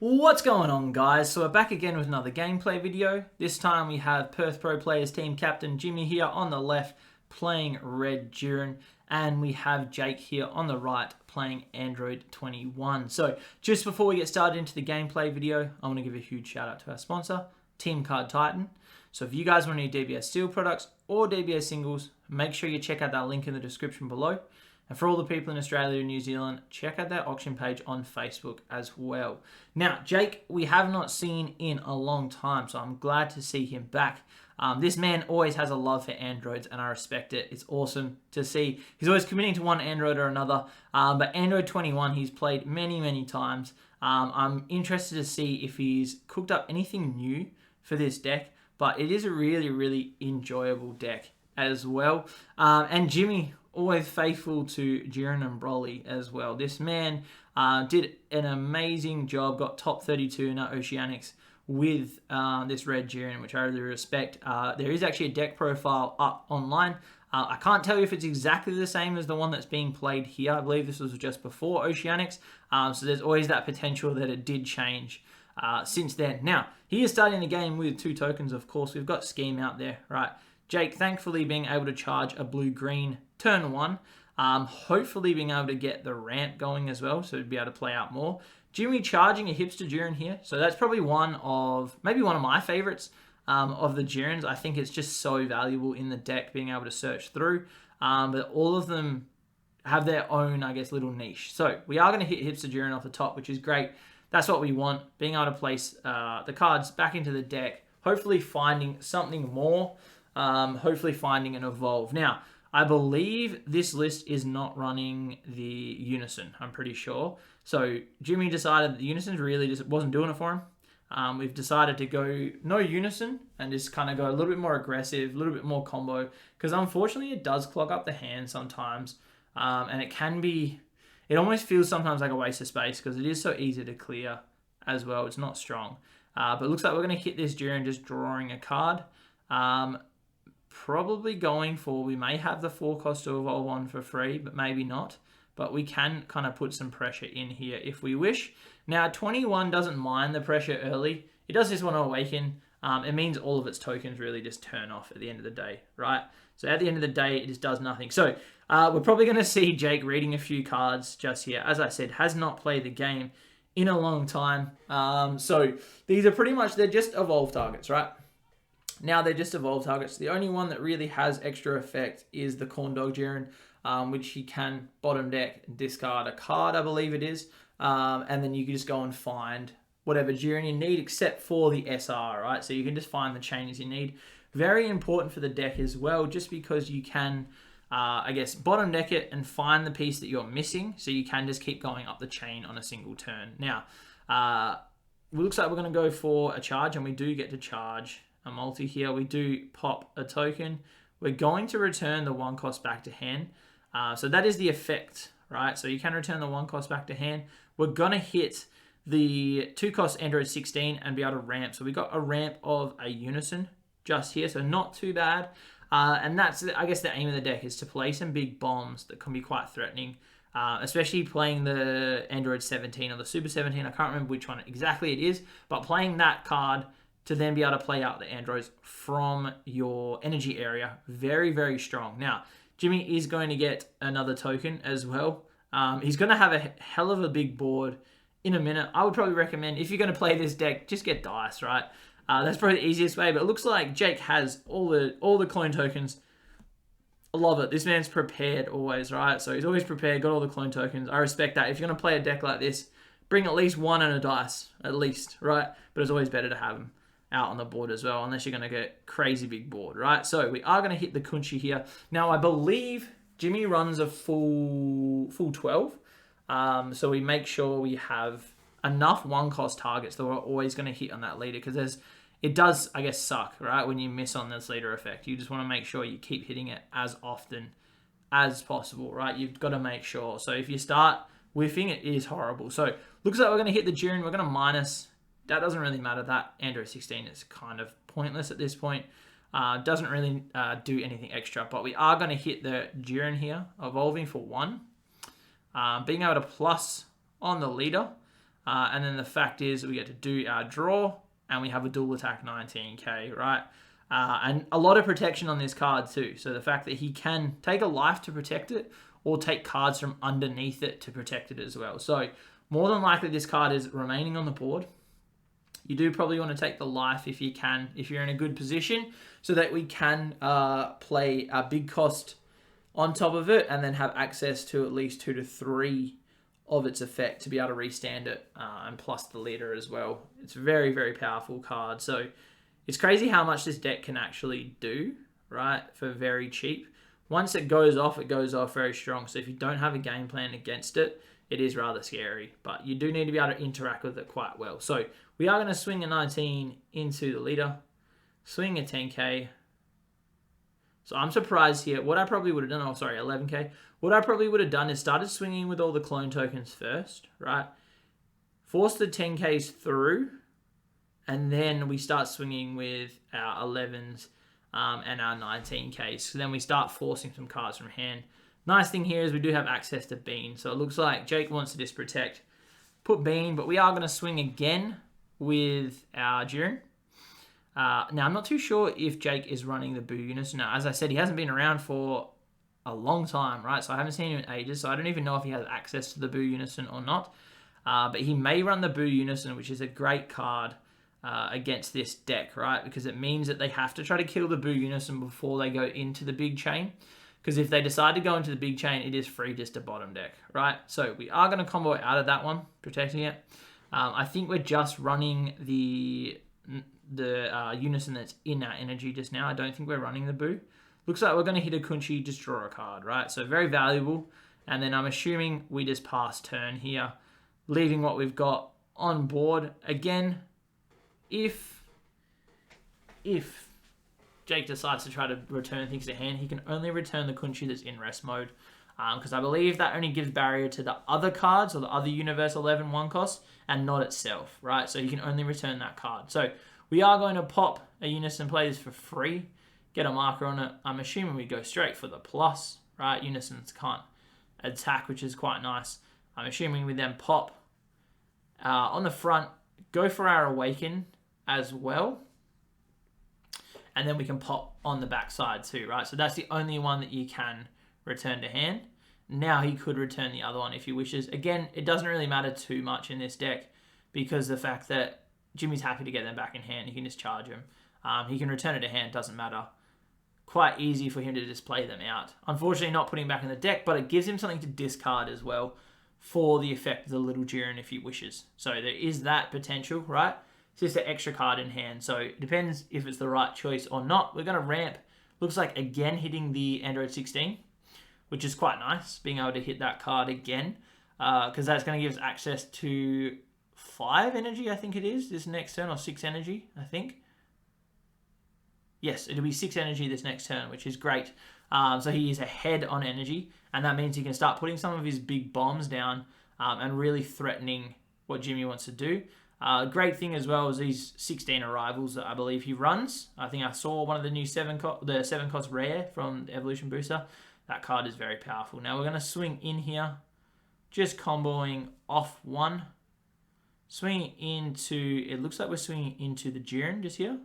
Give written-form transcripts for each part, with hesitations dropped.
What's going on, guys? So we're back again with another gameplay video. This time we have Perth Pro Players team captain Jimmy here on the left playing Red Jiren, and we have Jake here on the right playing Android 21. So just before we get started into the gameplay video, I want to give a huge shout out to our sponsor, Team Card Titan. So if you guys want any DBS Steel products or DBS singles, make sure you check out that link in the description below. And for all the people in Australia and New Zealand, check out their auction page on Facebook as well. Now, Jake, we have not seen in a long time, so I'm glad to see him back. This man always has a love for Androids, and I respect it. It's awesome to see. He's always committing to one Android or another, but Android 21 he's played many times. I'm interested to see if he's cooked up anything new for this deck, but it is a really enjoyable deck as well. And Jimmy, always faithful to Jiren and Broly as well. This man did an amazing job, got top 32 in our Oceanics with this Red Jiren, which I really respect. There is actually a deck profile up online. I can't tell you if it's exactly the same as the one that's being played here. I believe this was just before Oceanics, so there's always that potential that it did change since then. Now, he is starting the game with 2 tokens, of course. We've got Scheme out there, right? Jake, thankfully, being able to charge a blue-green turn 1. Hopefully being able to get the ramp going as well, so to be able to play out more. Jimmy charging a Hipster Jiren here. So that's probably maybe one of my favorites of the Jirens. I think it's just so valuable in the deck, being able to search through. But all of them have their own, I guess, little niche. So we are going to hit Hipster Jiren off the top, which is great. That's what we want, being able to place the cards back into the deck, hopefully finding something more. Hopefully finding an evolve. Now, I believe this list is not running the Unison, I'm pretty sure. So Jimmy decided that the Unison really just wasn't doing it for him. We've decided to go no Unison and just kind of go a little bit more aggressive, a little bit more combo, because unfortunately it does clog up the hand sometimes. And it almost feels sometimes like a waste of space because it is so easy to clear as well. It's not strong. But it looks like we're going to hit this Jiren just drawing a card. Probably going for, we may have the 4 cost to evolve on for free, but maybe not. But we can kind of put some pressure in here if we wish. Now, 21 doesn't mind the pressure early. It does just want to awaken. It means all of its tokens really just turn off at the end of the day, right? So at the end of the day, it just does nothing. So we're probably going to see Jake reading a few cards just here. As I said, has not played the game in a long time. So these are pretty much, they're just evolve targets, right? Now they're just evolve targets. The only one that really has extra effect is the Corn Dog Jiren, which he can bottom deck and discard a card, I believe it is. And then you can just go and find whatever Jiren you need except for the SR, right? So you can just find the chains you need. Very important for the deck as well, just because you can, I guess, bottom deck it and find the piece that you're missing. So you can just keep going up the chain on a single turn. Now, it looks like we're going to go for a charge, and we do get to charge a multi here. We do pop a token. We're going to return the 1 cost back to hand. So that is the effect, right? So you can return the 1 cost back to hand. We're going to hit the 2 cost Android 16 and be able to ramp. So we got a ramp of a Unison just here, so not too bad. And that's, I guess, the aim of the deck is to play some big bombs that can be quite threatening, especially playing the Android 17 or the Super 17. I can't remember which one exactly it is, but playing that card to then be able to play out the androids from your energy area. Very strong. Now, Jimmy is going to get another token as well. He's going to have a hell of a big board in a minute. I would probably recommend, if you're going to play this deck, just get dice, right? That's probably the easiest way, but it looks like Jake has all the clone tokens. I love it. This man's prepared always, right? So he's always prepared, got all the clone tokens. I respect that. If you're going to play a deck like this, bring at least 1 and a dice, at least, right? But it's always better to have them out on the board as well, unless you're going to get crazy big board, right? So we are going to hit the Kunchi here. Now, I believe Jimmy runs a full 12. So we make sure we have enough 1 cost targets that we're always going to hit on that leader, because it does, I guess, suck, right? When you miss on this leader effect. You just want to make sure you keep hitting it as often as possible, right? You've got to make sure. So if you start whiffing, it is horrible. So looks like we're going to hit the Jiren. We're going to minus. That doesn't really matter. That Android 16 is kind of pointless at this point. Doesn't really do anything extra. But we are going to hit the Jiren here, evolving for 1. Being able to plus on the leader. And then the fact is we get to do our draw, and we have a dual attack 19k, right? And a lot of protection on this card too. So the fact that he can take a life to protect it, or take cards from underneath it to protect it as well. So more than likely this card is remaining on the board. You do probably want to take the life if you can, if you're in a good position, so that we can play a big cost on top of it, and then have access to at least 2 to 3 of its effect to be able to restand it, and plus the leader as well. It's a very, very powerful card. So it's crazy how much this deck can actually do, right, for very cheap. Once it goes off very strong. So if you don't have a game plan against it, it is rather scary. But you do need to be able to interact with it quite well. So we are going to swing a 19 into the leader. Swing a 10k. So I'm surprised here. What I probably would have done, 11k. What I probably would have done is started swinging with all the clone tokens first, right? Force the 10ks through. And then we start swinging with our 11s. And our 19k. So then we start forcing some cards from hand. Nice thing here is we do have access to Bean. So it looks like Jake wants to just protect. Put Bean, but we are going to swing again with our Jiren. Now, I'm not too sure if Jake is running the Boo Unison. Now, as I said, he hasn't been around for a long time, right? So I haven't seen him in ages. So I don't even know if he has access to the Boo Unison or not. But he may run the Boo Unison, which is a great card against this deck, right? Because it means that they have to try to kill the Boo Unison before they go into the big chain. Because if they decide to go into the big chain, it is free just to bottom deck, right? So we are going to combo out of that one, protecting it. I think we're just running the Unison that's in our energy just now. I don't think we're running the Boo. Looks like we're going to hit a Kunchi, just draw a card, right? So very valuable. And then I'm assuming we just pass turn here, leaving what we've got on board. Again, if Jake decides to try to return things to hand, he can only return the Kunchi that's in rest mode. Because I believe that only gives barrier to the other cards or the other Universe 11 1 cost and not itself, right? So he can only return that card. So we are going to pop a Unison play this for free, get a marker on it. I'm assuming we go straight for the plus, right? Unisons can't attack, which is quite nice. I'm assuming we then pop on the front, go for our Awaken as well. And then we can pop on the back side too, right? So that's the only one that you can return to hand. Now he could return the other one if he wishes. Again, it doesn't really matter too much in this deck because the fact that Jimmy's happy to get them back in hand. He can just charge them. He can return it to hand, doesn't matter. Quite easy for him to just play them out. Unfortunately, not putting back in the deck, but it gives him something to discard as well for the effect of the little Jiren if he wishes. So there is that potential, right? It's just an extra card in hand. So it depends if it's the right choice or not. We're going to ramp. Looks like again hitting the Android 16, which is quite nice, being able to hit that card again. Because that's going to give us access to 5 energy, I think it is, this next turn, or 6 energy, I think. Yes, it'll be 6 energy this next turn, which is great. So he is ahead on energy, and that means he can start putting some of his big bombs down and really threatening what Jimmy wants to do. Great thing as well is these 16 arrivals that I believe he runs. I think I saw one of the new 7 cost rare from the Evolution Booster. That card is very powerful. Now we're going to swing in here, just comboing off 1. Swinging into, it looks like we're swinging into the Jiren just here.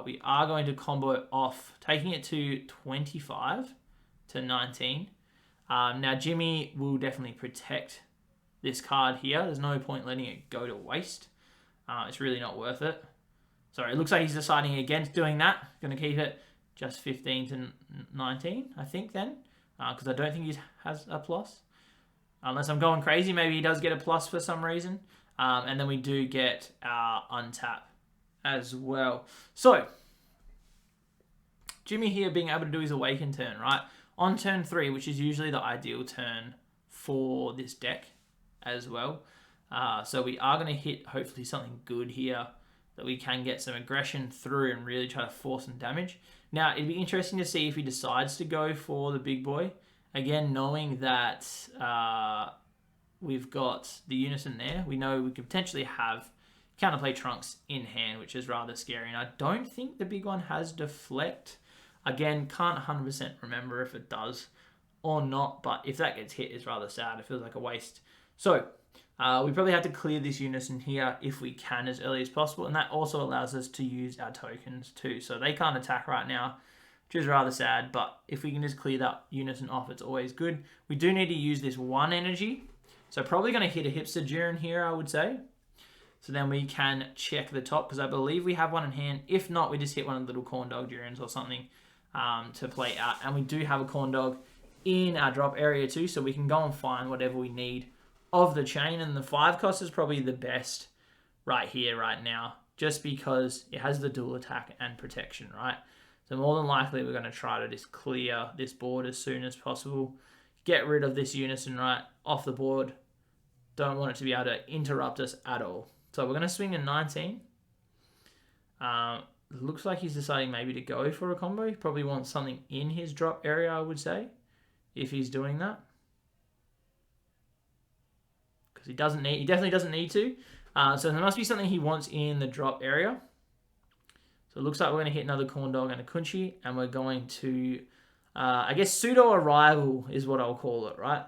We are going to combo it off, taking it to 25 to 19. Now Jimmy will definitely protect this card here. There's no point letting it go to waste. It's really not worth it. So it looks like he's deciding against doing that. Going to keep it just 15 to 19, I think then. Because I don't think he has a plus. Unless I'm going crazy, maybe he does get a plus for some reason. And then we do get our untap as well. So, Jimmy here being able to do his Awaken turn, right? On turn 3, which is usually the ideal turn for this deck as well. So we are going to hit, hopefully, something good here that we can get some aggression through and really try to force some damage. Now, it'd be interesting to see if he decides to go for the big boy. Again, knowing that we've got the Unison there, we know we could potentially have counterplay Trunks in hand, which is rather scary. And I don't think the big one has Deflect. Again, can't 100% remember if it does or not, but if that gets hit, it's rather sad. It feels like a waste. So, We probably have to clear this unison here if we can as early as possible, and that also allows us to use our tokens too. So they can't attack right now, which is rather sad, but if we can just clear that unison off, it's always good. We do need to use this 1 energy, so probably going to hit a hipster Jiren here, I would say. So then we can check the top, because I believe we have one in hand. If not, we just hit one of the little corn dog Jirens or something to play out. And we do have a corn dog in our drop area too, so we can go and find whatever we need of the chain. And the 5 cost is probably the best right here, right now, just because it has the dual attack and protection, right? So more than likely, we're going to try to just clear this board as soon as possible. Get rid of this unison right off the board. Don't want it to be able to interrupt us at all. So we're going to swing a 19. Looks like he's deciding maybe to go for a combo. He probably wants something in his drop area, I would say, if he's doing that. Because he definitely doesn't need to. So there must be something he wants in the drop area. So it looks like we're going to hit another corn dog and a kunchi, and we're going to, I guess, pseudo arrival is what I'll call it, right?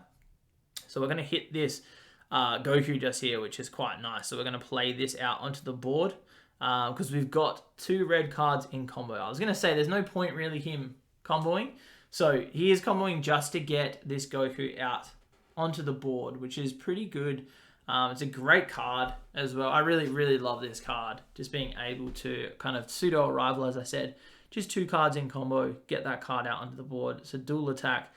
So we're going to hit this Goku just here, which is quite nice. So we're going to play this out onto the board because we've got 2 red cards in combo. I was going to say there's no point really him comboing. So he is comboing just to get this Goku out onto the board, which is pretty good. It's a great card as well. I really, really love this card. Just being able to kind of pseudo arrival, as I said, just 2 cards in combo, get that card out onto the board. It's a dual attack.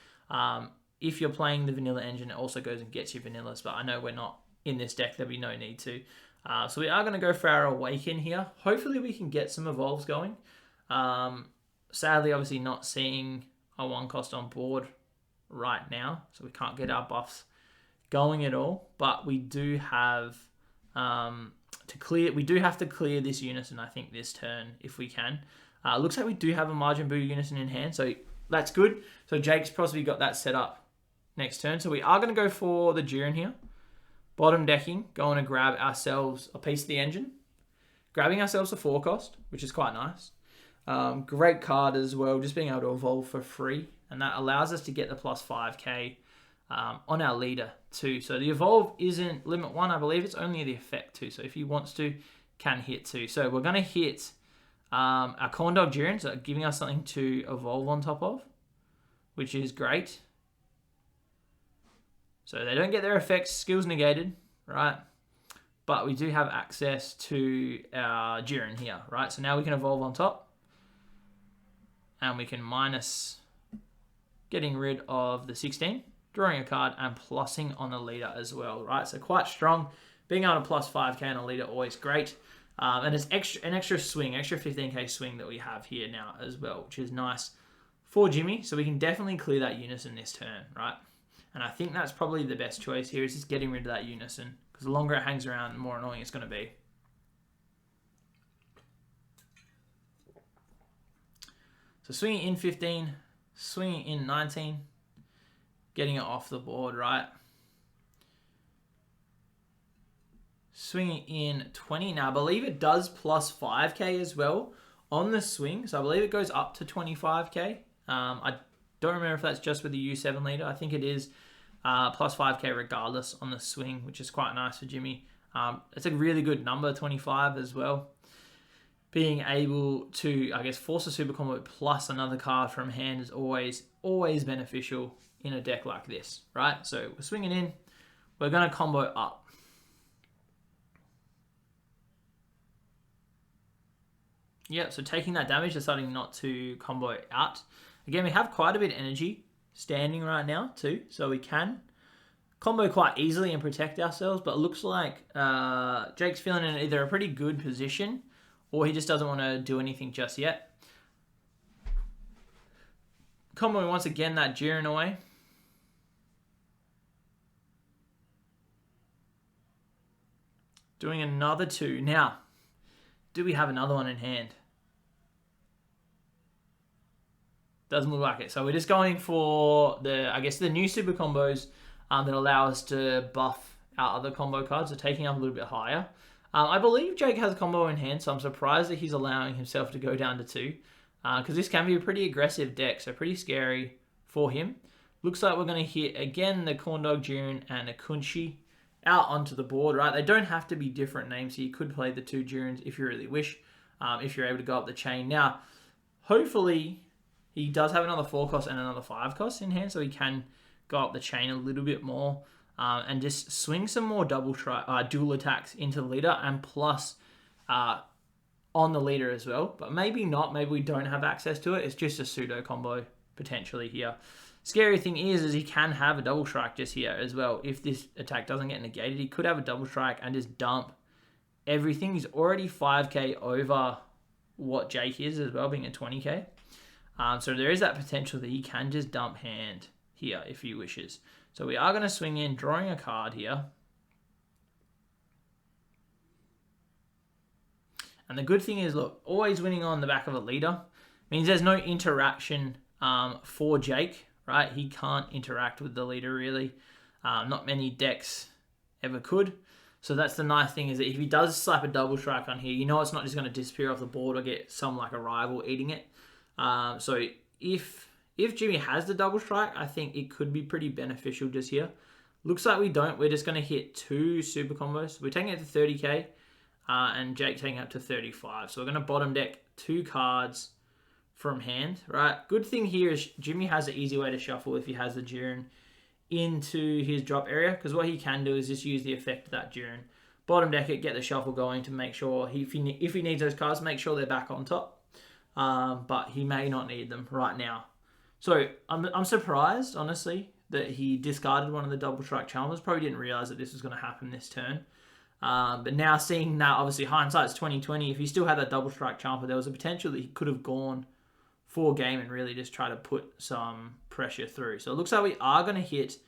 If you're playing the vanilla engine, it also goes and gets you vanillas, but I know we're not in this deck. There'll be no need to. So we are going to go for our Awaken here. Hopefully we can get some evolves going. Sadly, obviously not seeing a 1 cost on board right now, so we can't get our buffs going at all, but we do have we do have to clear this unison, I think, this turn if we can. Looks like we do have a Majin Buu unison in hand, so that's good. So Jake's possibly got that set up next turn. So we are going to go for the Jiren here. Bottom decking, going to grab ourselves a piece of the engine. Grabbing ourselves a 4 cost, which is quite nice. Great card as well, just being able to evolve for free, and that allows us to get the plus 5k on our leader too. So the evolve isn't limit 1, I believe it's only the effect 2. So if he wants to, can hit 2. So we're going to hit our corn dog Jiren, so giving us something to evolve on top of, which is great. So they don't get their effects, skills negated, right? But we do have access to our Jiren here, right? So now we can evolve on top, and we can minus getting rid of the 16, drawing a card, and plussing on the leader as well, right? So quite strong. Being able to plus 5k on a leader, always great. And it's an extra swing, extra 15k swing that we have here now as well, which is nice for Jimmy. So we can definitely clear that unison this turn, right? And I think that's probably the best choice here, is just getting rid of that unison, because the longer it hangs around, the more annoying it's going to be. So swinging in 15, swinging in 19, getting it off the board, right? Swinging in 20. Now, I believe it does plus 5k as well on the swing. So I believe it goes up to 25k. I don't remember if that's just with the U7 leader. I think it is plus 5k regardless on the swing, which is quite nice for Jimmy. It's a really good number, 25 as well. Being able to, I guess, force a super combo plus another card from hand is always beneficial in a deck like this, right? So we're swinging in. We're going to combo up. Yeah, so taking that damage, deciding not to combo out. Again, we have quite a bit of energy standing right now too, so we can combo quite easily and protect ourselves, but it looks like Jake's feeling in either a pretty good position or he just doesn't want to do anything just yet. Comboing once again that Jiren away. Doing another 2. Now, do we have another one in hand? Doesn't look like it. So we're just going for the new super combos that allow us to buff our other combo cards, so taking up a little bit higher. I believe Jake has a combo in hand, so I'm surprised that he's allowing himself to go down to 2, because this can be a pretty aggressive deck, so pretty scary for him. Looks like we're going to hit again the corn dog Jiren and a kunchi, out onto the board, right? They don't have to be different names, so you could play the 2 Jirens if you really wish, if you're able to go up the chain. Now, hopefully, he does have another 4 cost and another 5 cost in hand, so he can go up the chain a little bit more and just swing some more dual attacks into the leader and plus on the leader as well. But maybe not. Maybe we don't have access to it. It's just a pseudo combo potentially here. Scary thing is he can have a double strike just here as well. If this attack doesn't get negated, he could have a double strike and just dump everything. He's already 5k over what Jake is as well, being a 20k. So there is that potential that he can just dump hand here if he wishes. So we are going to swing in, drawing a card here. And the good thing is, look, always winning on the back of a leader means there's no interaction for Jake, right? He can't interact with the leader really. Not many decks ever could. So that's the nice thing, is that if he does slap a double strike on here, you know it's not just going to disappear off the board or get some like a rival eating it. So if Jimmy has the double strike, I think it could be pretty beneficial just here. Looks like we don't. We're just going to hit 2 super combos. We're taking it to 30k and Jake taking it up to 35. So we're going to bottom deck 2 cards from hand, right? Good thing here is Jimmy has an easy way to shuffle if he has the Jiren into his drop area, because what he can do is just use the effect of that Jiren. Bottom deck it, get the shuffle going to make sure if he needs those cards, make sure they're back on top. But he may not need them right now. So I'm surprised, honestly, that he discarded one of the double strike chalmers. Probably didn't realize that this was going to happen this turn. But now seeing that, obviously hindsight's 2020. If he still had that double strike chalmer, there was a potential that he could have gone for game and really just try to put some pressure through. So it looks like we are going to hit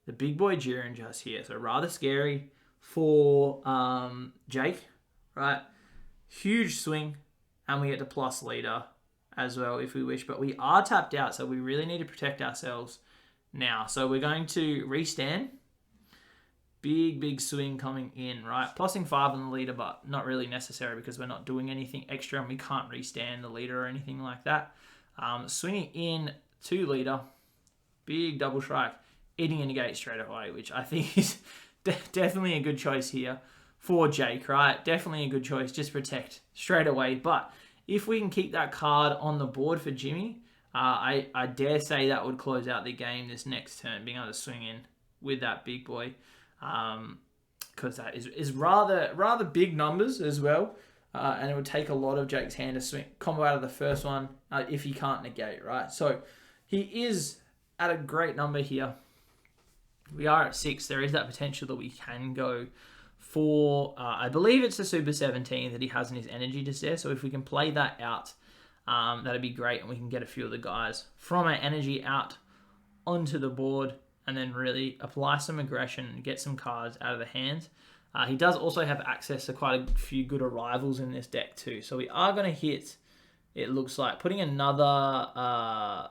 the big boy Jiren just here. So rather scary for Jake, right? Huge swing, and we get the plus leader as well if we wish. But we are tapped out, so we really need to protect ourselves now. So we're going to restand. Big swing coming in, right? Plussing 5 on the leader, but not really necessary because we're not doing anything extra and we can't restand the leader or anything like that. Swinging in 2 leader, big double strike, eating a negate straight away, which I think is definitely a good choice here for Jake, right? Definitely a good choice, just protect straight away. But if we can keep that card on the board for Jimmy, I dare say that would close out the game this next turn, being able to swing in with that big boy. Because that is rather big numbers as well. And it would take a lot of Jake's hand to swing combo out of the first one if he can't negate, right? So he is at a great number here. We are at 6. There is that potential that we can go for, I believe it's the Super 17 that he has in his energy just there. So if we can play that out, that'd be great. And we can get a few of the guys from our energy out onto the board and then really apply some aggression and get some cards out of the hand. He does also have access to quite a few good arrivals in this deck too. So we are going to hit, it looks like, putting another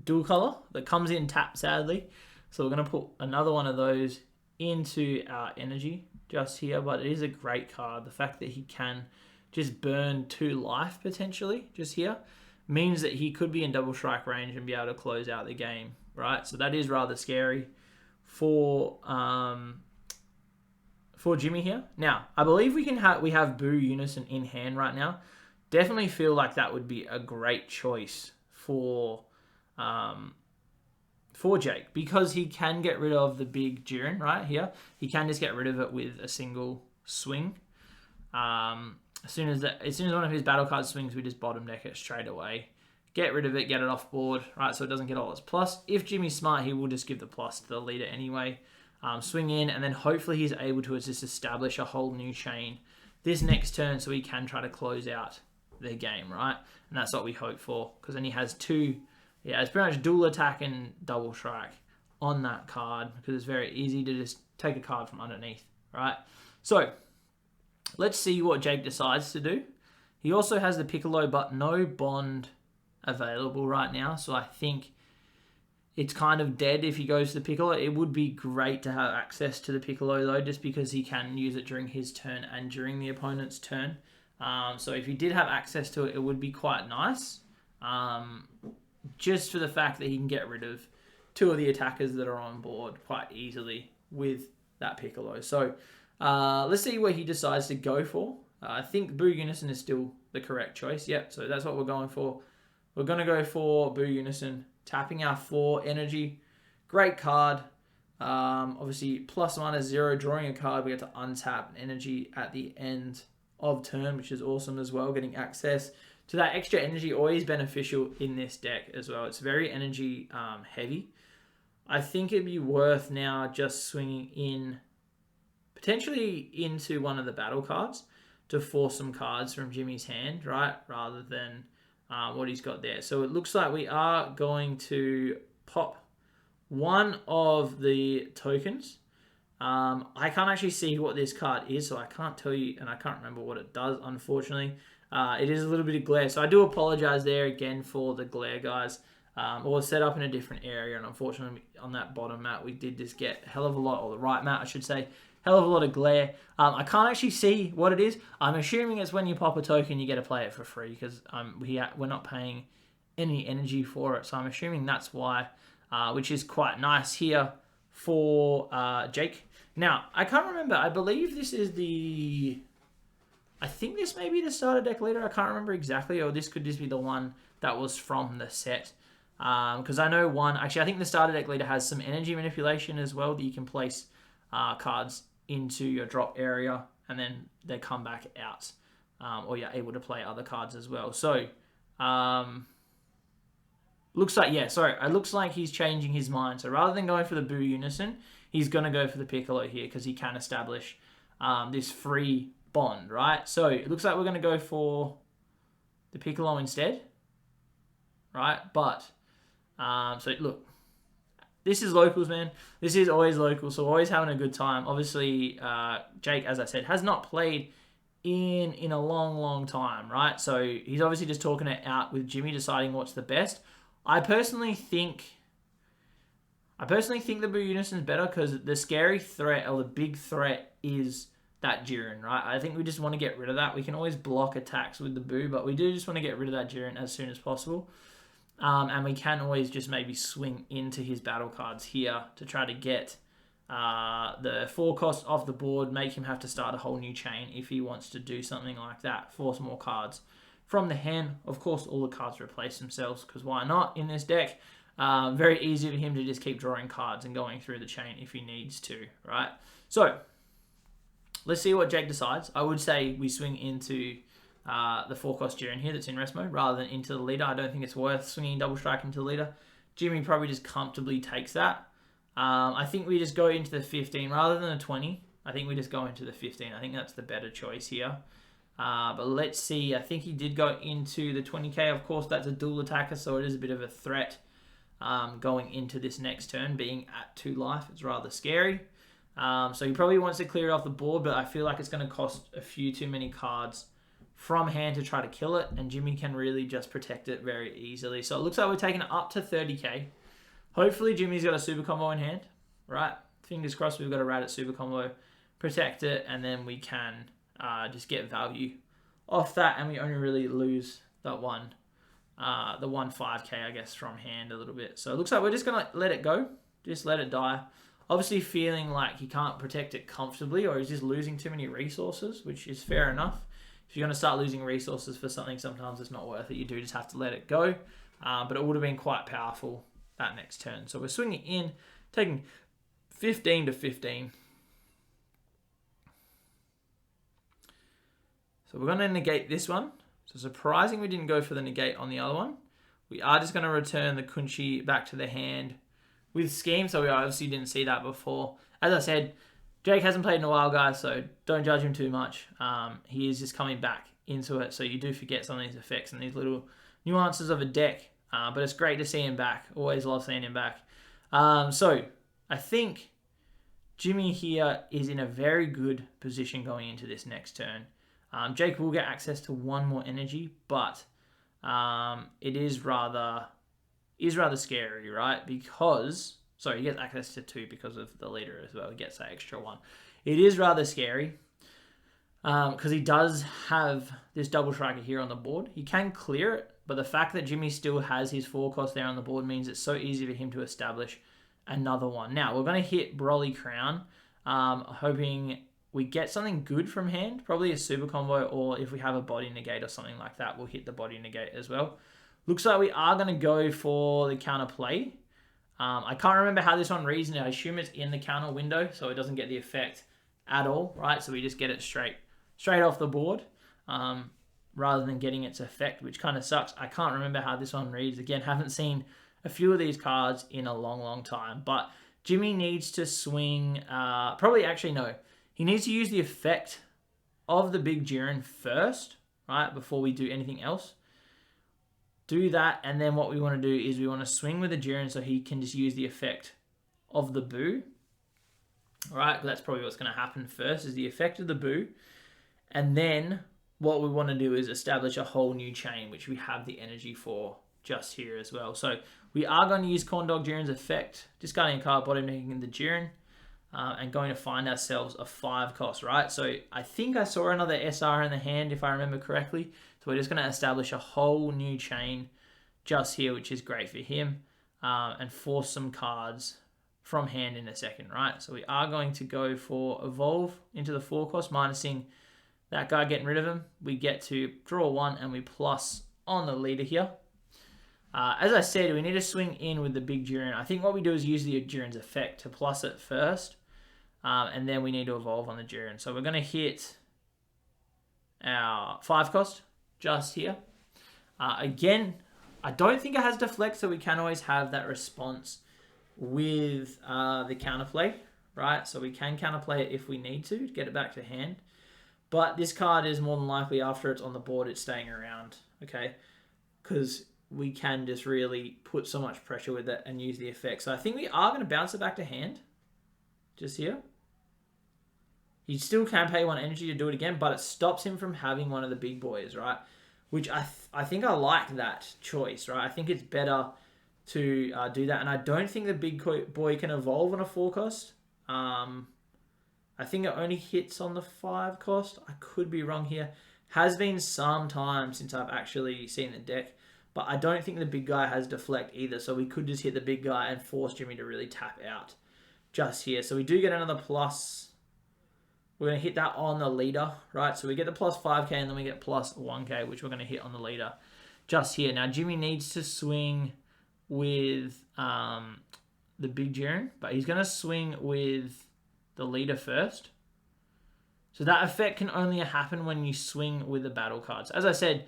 dual color that comes in tap, sadly. So we're going to put another one of those into our energy just here. But it is a great card. The fact that he can just burn 2 life potentially just here means that he could be in double strike range and be able to close out the game, right? So that is rather scary for Jimmy here. Now, I believe we have Boo Unison in hand right now. Definitely feel like that would be a great choice for Jake, because he can get rid of the big Jiren right here. He can just get rid of it with a single swing. As soon as one of his battle cards swings, we just bottom deck it straight away. Get rid of it, get it off board, right? So it doesn't get all its plus. If Jimmy's smart, he will just give the plus to the leader anyway. Swing in, and then hopefully he's able to just establish a whole new chain this next turn so he can try to close out the game, right? And that's what we hope for, because then he has 2, it's pretty much dual attack and double strike on that card, because it's very easy to just take a card from underneath, right? So let's see what Jake decides to do. He also has the Piccolo, but no Bond available right now, so I think it's kind of dead if he goes to the Piccolo. It would be great to have access to the Piccolo though, just because he can use it during his turn and during the opponent's turn. So if he did have access to it, it would be quite nice. Just for the fact that he can get rid of 2 of the attackers that are on board quite easily with that Piccolo. So let's see where he decides to go for. I think Boo Unison is still the correct choice. Yep, so that's what we're going for. We're going to go for Boo Unison, tapping our 4 energy. Great card. Obviously, +/-0, drawing a card. We get to untap an energy at the end of turn, which is awesome as well. Getting access to that extra energy, always beneficial in this deck as well. It's very energy heavy. I think it'd be worth now just swinging in, potentially into one of the battle cards to force some cards from Jimmy's hand, right? Rather than what he's got there. So it looks like we are going to pop one of the tokens. I can't actually see what this card is, so I can't tell you, and I can't remember what it does, unfortunately. It is a little bit of glare, so I do apologize there again for the glare, guys. Or set up in a different area, and unfortunately on that bottom mat we did just get a hell of a lot, or the right mat I should say, hell of a lot of glare. I can't actually see what it is. I'm assuming it's when you pop a token you get to play it for free, because we're not paying any energy for it, so I'm assuming that's why, which is quite nice here for Jake. Now, I can't remember, I believe this is I think this may be the starter deck leader, I can't remember exactly, or this could just be the one that was from the set. Because I know I think the starter deck leader has some energy manipulation as well, that you can place cards into your drop area and then they come back out, or you're able to play other cards as well. So looks like, it looks like he's changing his mind. So rather than going for the Boo Unison, he's going to go for the Piccolo here because he can establish this free bond, right? So it looks like we're going to go for the Piccolo instead, right? But so look, this is locals, man. This is always local, so always having a good time. Obviously, Jake, as I said, has not played in a long time, right? So he's obviously just talking it out with Jimmy, deciding what's the best. I personally think the Boo Unison is better because the scary threat, or the big threat, is that Jiren, right? I think we just want to get rid of that. We can always block attacks with the Boo, but we do just want to get rid of that Jiren as soon as possible. And we can always just maybe swing into his battle cards here to try to get the 4 cost off the board, make him have to start a whole new chain if he wants to do something like that, force more cards from the hand. Of course, all the cards replace themselves, because why not in this deck? Very easy for him to just keep drawing cards and going through the chain if he needs to, right? So let's see what Jake decides. I would say we swing into the 4-cost Jiren here that's in rest mode rather than into the leader. I don't think it's worth swinging double strike into the leader. Jimmy probably just comfortably takes that. I think we just go into the 15 rather than a 20. I think we just go into the 15. I think that's the better choice here. But let's see. I think he did go into the 20k. Of course, that's a dual attacker, so it is a bit of a threat going into this next turn, being at 2 life. It's rather scary. So he probably wants to clear it off the board, but I feel like it's going to cost a few too many cards from hand to try to kill it, and Jimmy can really just protect it very easily. So it looks like we're taking it up to 30k. Hopefully Jimmy's got a super combo in hand, right? Fingers crossed we've got a Radit super combo, protect it, and then we can just get value off that, and we only really lose that one, the 5k, I guess, from hand a little bit. So it looks like we're just going to let it go, just let it die. Obviously feeling like he can't protect it comfortably, or he's just losing too many resources, which is fair enough. If you're going to start losing resources for something, sometimes it's not worth it. You do just have to let it go. But it would have been quite powerful that next turn. So we're swinging in, taking 15 to 15. So we're going to negate this one. So surprising we didn't go for the negate on the other one. We are just going to return the Kunchi back to the hand with Scheme. So we obviously didn't see that before. As I said, Jake hasn't played in a while, guys, so don't judge him too much. He is just coming back into it, so you do forget some of these effects and these little nuances of a deck. But it's great to see him back. Always love seeing him back. So I think Jimmy here is in a very good position going into this next turn. Jake will get access to 1 more energy, but it is rather scary, right? Because he gets access to 2 because of the leader as well. He gets that extra 1. It is rather scary because he does have this double striker here on the board. He can clear it, but the fact that Jimmy still has his 4 cost there on the board means it's so easy for him to establish another one. Now, we're going to hit Broly Crown. Hoping we get something good from hand, probably a super combo, or if we have a body negate or something like that, we'll hit the body negate as well. Looks like we are going to go for the counter play. I can't remember how this one reads now. I assume it's in the counter window, so it doesn't get the effect at all, right? So we just get it straight off the board, rather than getting its effect, which kind of sucks. I can't remember how this one reads. Again, haven't seen a few of these cards in a long time. But Jimmy needs to swing, he needs to use the effect of the big Jiren first, right, before we do anything else. Do that, and then what we want to do is we want to swing with the Jiren so he can just use the effect of the Boo. All right, that's probably what's going to happen first, is the effect of the Boo. And then what we want to do is establish a whole new chain, which we have the energy for just here as well. So we are going to use Corn Dog Jiren's effect, discarding a card, bottom decking the Jiren, and going to find ourselves a 5 cost, right? So I think I saw another SR in the hand, if I remember correctly. So we're just going to establish a whole new chain just here, which is great for him, and force some cards from hand in a second, right? So we are going to go for Evolve into the 4 cost, minusing that guy, getting rid of him. We get to draw 1, and we plus on the leader here. As I said, we need to swing in with the big Jiren. I think what we do is use the Jiren's effect to plus it first, and then we need to evolve on the Jiren. So we're going to hit our 5 cost just here. Again, I don't think it has deflect, so we can always have that response with the counterplay, right? So we can counterplay it if we need to get it back to hand. But this card is more than likely, after it's on the board, it's staying around, okay? Because we can just really put so much pressure with it and use the effect. So I think we are going to bounce it back to hand, just here. He still can pay 1 energy to do it again, but it stops him from having one of the big boys, right? Which I think I like that choice, right? I think it's better to do that. And I don't think the big boy can evolve on a 4 cost. I think it only hits on the 5 cost. I could be wrong here. Has been some time since I've actually seen the deck. But I don't think the big guy has deflect either. So we could just hit the big guy and force Jimmy to really tap out just here. So we do get another plus. We're going to hit that on the leader, right? So we get the plus 5k and then we get plus 1k, which we're going to hit on the leader just here. Now, Jimmy needs to swing with the big Jiren, but he's going to swing with the leader first. So that effect can only happen when you swing with the battle cards. As I said,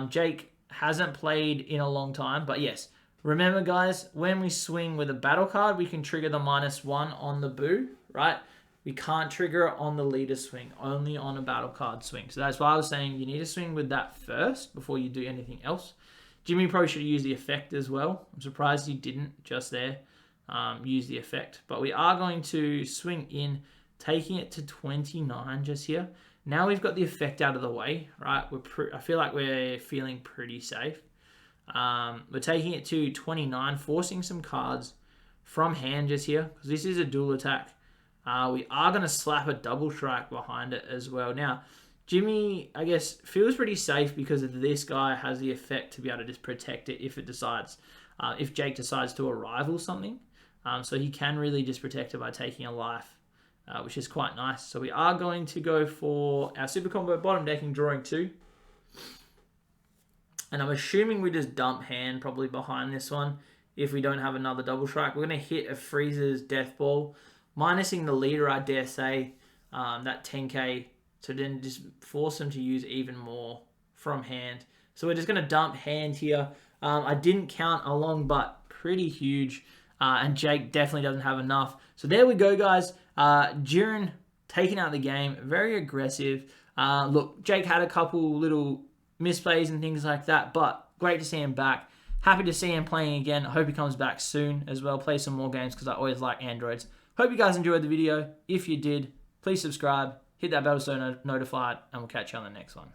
Jake hasn't played in a long time, but yes, remember guys, when we swing with a battle card, we can trigger the -1 on the Boo, right? We can't trigger it on the leader swing, only on a battle card swing. So that's why I was saying you need to swing with that first before you do anything else. Jimmy probably should have used the effect as well. I'm surprised he didn't just there use the effect. But we are going to swing in, taking it to 29 just here. Now we've got the effect out of the way, right? I feel like we're feeling pretty safe. We're taking it to 29, forcing some cards from hand just here, because this is a dual attack. We are going to slap a double strike behind it as well. Now, Jimmy, I guess, feels pretty safe because of this guy has the effect to be able to just protect it if it decides, if Jake decides to arrival something. So he can really just protect it by taking a life, which is quite nice. So we are going to go for our super combo bottom decking, drawing 2. And I'm assuming we just dump hand probably behind this one if we don't have another double strike. We're going to hit a Freezer's Death Ball, minusing the leader, I dare say, that 10k, to then just force him to use even more from hand. So we're just going to dump hand here. I didn't count along, but pretty huge. And Jake definitely doesn't have enough. So there we go, guys. Jiren taking out the game. Very aggressive. Look, Jake had a couple little misplays and things like that, but great to see him back. Happy to see him playing again. I hope he comes back soon as well. Play some more games because I always like androids. Hope you guys enjoyed the video. If you did, please subscribe. Hit that bell so notified, and we'll catch you on the next one.